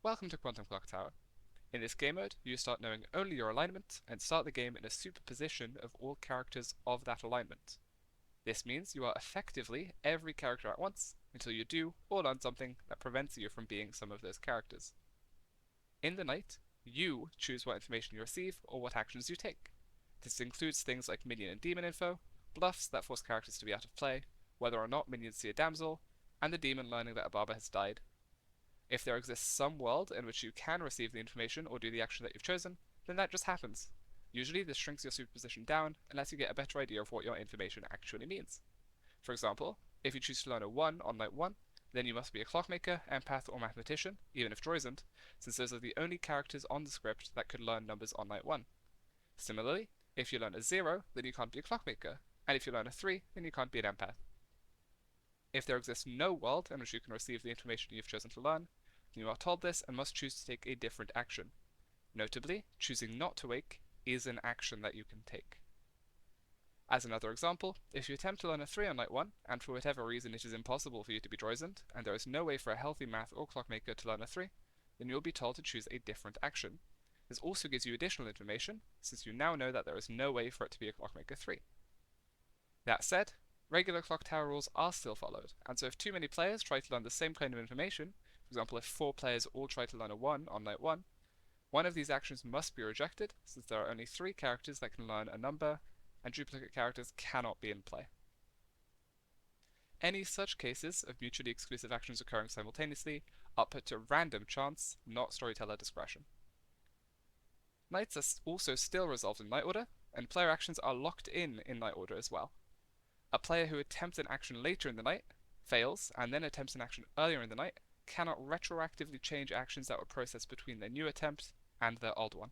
Welcome to Quantum Clocktower. In this game mode, you start knowing only your alignment and start the game in a superposition of all characters of that alignment. This means you are effectively every character at once until you do or learn something that prevents you from being some of those characters. In the night, you choose what information you receive or what actions you take. This includes things like minion and demon info, bluffs that force characters to be out of play, whether or not minions see a damsel, and the demon learning that a barber has died. If there exists some world in which you can receive the information or do the action that you've chosen, then that just happens. Usually this shrinks your superposition down and lets you get a better idea of what your information actually means. For example, if you choose to learn a 1 on night 1, then you must be a clockmaker, empath, or mathematician, even if Joy isn't, since those are the only characters on the script that could learn numbers on night 1. Similarly, if you learn a 0, then you can't be a clockmaker, and if you learn a 3, then you can't be an empath. If there exists no world in which you can receive the information you've chosen to learn, you are told this and must choose to take a different action. Notably, choosing not to wake is an action that you can take. As another example, if you attempt to learn a 3 on night 1, and for whatever reason it is impossible for you to be Droysent, and there is no way for a healthy math or clockmaker to learn a 3, then you'll be told to choose a different action. This also gives you additional information, since you now know that there is no way for it to be a clockmaker 3. That said, regular Clocktower rules are still followed, and so if too many players try to learn the same kind of information, for example if 4 players all try to learn a 1 on night 1, one of these actions must be rejected, since there are only 3 characters that can learn a number, and duplicate characters cannot be in play. Any such cases of mutually exclusive actions occurring simultaneously are put to random chance, not storyteller discretion. Nights are also still resolved in night order, and player actions are locked in night order as well. A player who attempts an action later in the night, fails, and then attempts an action earlier in the night, cannot retroactively change actions that were processed between their new attempt and their old one.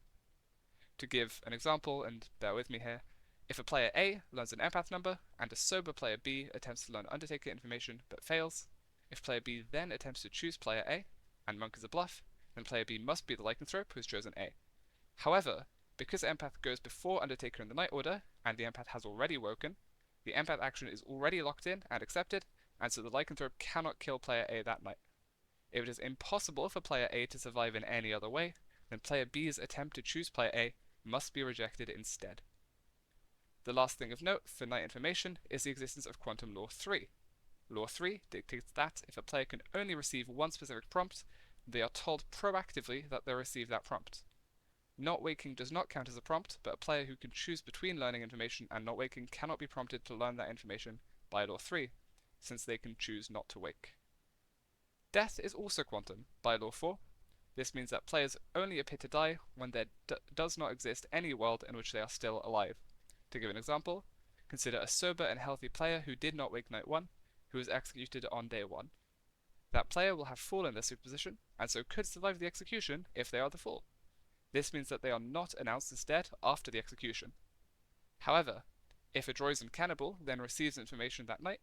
To give an example, and bear with me here, if a player A learns an empath number, and a sober player B attempts to learn Undertaker information but fails, if player B then attempts to choose player A, and Monk is a bluff, then player B must be the lycanthrope who has chosen A. However, because empath goes before Undertaker in the night order, and the empath has already woken, the empath action is already locked in and accepted, and so the lycanthrope cannot kill player A that night. If it is impossible for player A to survive in any other way, then player B's attempt to choose player A must be rejected instead. The last thing of note for night information is the existence of Quantum Law 3. Law 3 dictates that if a player can only receive one specific prompt, they are told proactively that they'll receive that prompt. Not waking does not count as a prompt, but a player who can choose between learning information and not waking cannot be prompted to learn that information by Law 3, since they can choose not to wake. Death is also quantum by Law 4. This means that players only appear to die when there does not exist any world in which they are still alive. To give an example, consider a sober and healthy player who did not wake night 1, who was executed on day 1. That player will have Fool in their superposition, and so could survive the execution if they are the Fool. This means that they are not announced as dead after the execution. However, if a Droysent cannibal then receives information that night,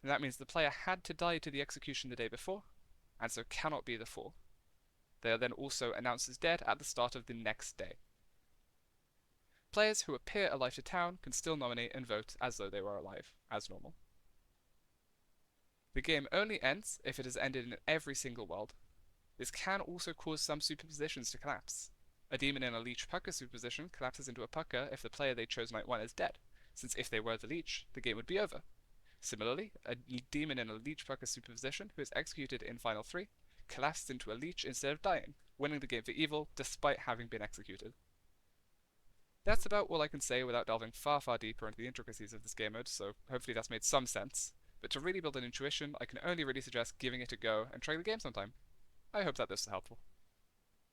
then that means the player had to die to the execution the day before, and so cannot be the Fool. They are then also announced as dead at the start of the next day. Players who appear alive to town can still nominate and vote as though they were alive, as normal. The game only ends if it has ended in every single world. This can also cause some superpositions to collapse. A demon in a leech pucker superposition collapses into a pucker if the player they chose night 1 is dead, since if they were the leech, the game would be over. Similarly, a demon in a leech pucker superposition who is executed in final 3 collapses into a leech instead of dying, winning the game for evil despite having been executed. That's about all I can say without delving far deeper into the intricacies of this game mode, so hopefully that's made some sense. But to really build an intuition, I can only really suggest giving it a go and trying the game sometime. I hope that this was helpful.